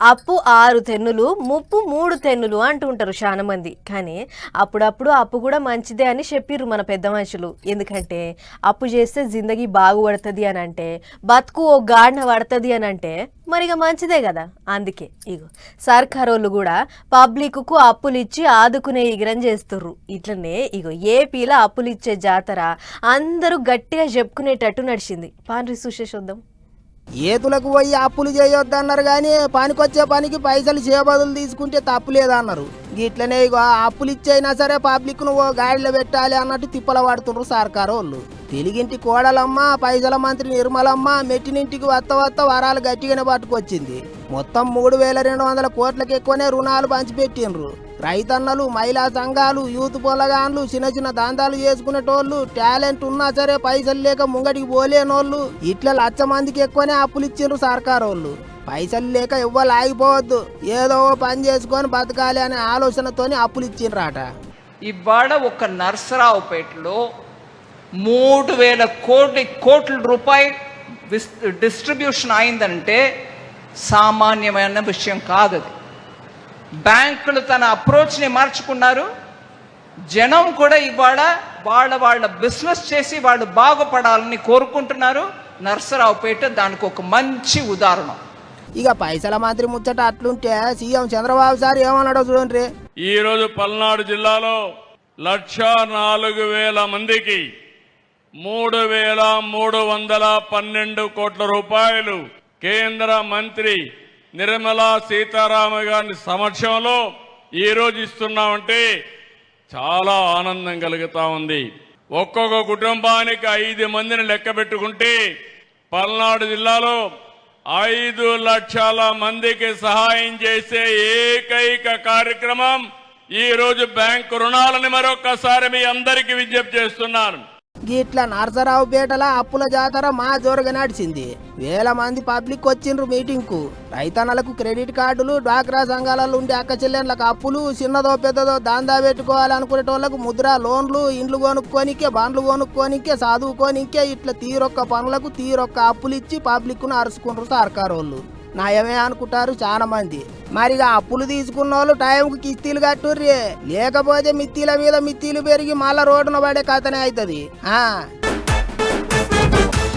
అప్పు 6 తెన్నులు ముప్పు 3 తెన్నులు అంటుంటారు చాలా మంది. కానీ అప్పుడప్పుడు అప్పు కూడా మంచిదే అని చెప్పిర్రు మన పెద్ద మనుషులు. ఎందుకంటే అప్పు చేస్తే జిందగీ బాగుపడుతుంది అని అంటే, బతుకు ఓ గాడిన పడుతుంది అని అంటే మరిగా మంచిదే కదా. అందుకే ఇగో సర్కారోళ్ళు కూడా పబ్లిక్కు అప్పులు ఇచ్చి ఆదుకునే ఇగరం చేస్తుర్రు. ఇట్లనే ఇగో ఏపీలో అప్పులు ఇచ్చే జాతర అందరూ గట్టిగా చెప్పుకునేటట్టు నడిచింది. పాండ్రి చూసేసొద్దాం. ఏతులకు పోయి అప్పులు చేయొద్దన్నారు కానీ పనికొచ్చే పనికి పైసలు చేయబదులు తీసుకుంటే తప్పు లేదన్నారు. ఇట్లనే ఇగో అప్పులు ఇచ్చైనా సరే పబ్లిక్ నువ్వు గాడిలో పెట్టాలి అన్నట్టు తిప్పల పడుతుండ్రు సర్కారు వాళ్ళు. తెలుగింటి కోడలమ్మ పైసల మంత్రి నిర్మలమ్మ మెట్టినింటికి వత్త వరాలు గట్టిగానే పట్టుకొచ్చింది. మొత్తం 3,200 కోట్లకు ఎక్కువనే రుణాలు పంచిపెట్టిండ్రు. రైతన్నలు, మహిళా సంఘాలు, యూత్ పొలగాన్లు, చిన్న దందాలు చేసుకునేటోళ్ళు, టాలెంట్ ఉన్నా సరే పైసలు లేక ముంగడికి పోలేనోళ్ళు, ఇట్లా 1,00,000 మందికి ఎక్కువనే అప్పులు ఇచ్చిండ్రు సర్కారోళ్ళు. పైసలు లేక ఎవ్వరు ఆగిపోవద్దు, ఏదో పని చేసుకొని బతకాలి అనే ఆలోచనతోని అప్పులు ఇచ్చిండ్రాట. ఇవాళ ఒక నర్సరావుపేటలో 3,000 కోట్ల రూపాయలు డిస్ట్రిబ్యూషన్ అయిందంటే సామాన్యమైన విషయం కాదు. అది బ్యాంకులు తన అప్రోచ్ని మార్చుకున్నారు. జనం కూడా ఇవాళ వాళ్ళ బిజినెస్ చేసి వాళ్ళు బాగుపడాలని కోరుకుంటున్నారు. నర్సరావుపేట దానికి ఒక మంచి ఉదాహరణ. ఇక పైసల మంత్రి ముచ్చట అట్లుంటే సీఎం చంద్రబాబు సార్ ఏమన్నాడో చూడండి. ఈ రోజు పల్నాడు జిల్లాలో 1,04,000 మందికి 3,312 కోట్ల రూపాయలు కేంద్ర మంత్రి నిర్మలా సీతారామన్ గారి సమక్షంలో ఈ రోజు ఇస్తున్నామంటే చాలా ఆనందం కలుగుతా ఉంది. ఒక్కొక్క కుటుంబానికి 5 మందిని లెక్క పెట్టుకుంటే పల్నాడు జిల్లాలో 5 లక్షల మందికి సహాయం చేసే ఏకైక కార్యక్రమం ఈ రోజు బ్యాంకు రుణాలని మరొకసారి మీ అందరికీ విజ్ఞప్తి చేస్తున్నాను. గిట్ల నర్సరావుపేటల అప్పుల జాతర మా జోరుగా నడిచింది. వేల మంది పబ్లిక్ వచ్చిండ్రు మీటింగ్ కు. రైతన్నలకు క్రెడిట్ కార్డులు, డ్వాక్రా సంఘాలలో ఉండే అక్క చెల్లెళ్ళకు అప్పులు, చిన్నదో పెద్దదో దందా పెట్టుకోవాలనుకునేటోళ్లకు ముద్రా లోన్లు, ఇండ్లు కొనుక్కోనికే, బండ్లు కొనుక్కోనికే, చదువుకోనికే ఇట్లా తీరొక్క పనులకు తీరొక్క అప్పులు ఇచ్చి పబ్లిక్ ను అరుచుకుంటారు సర్కారోళ్ళు. నయమే అనుకుంటారు చాలా మంది. మరిగా అప్పులు తీసుకున్న వాళ్ళు టైంకు కిస్తీలు కట్టుర్రి, లేకపోతే మిత్తీల మీద మిత్తీలు పెరిగి మళ్ళా రోడ్డున పడే కథనే అవుతుంది.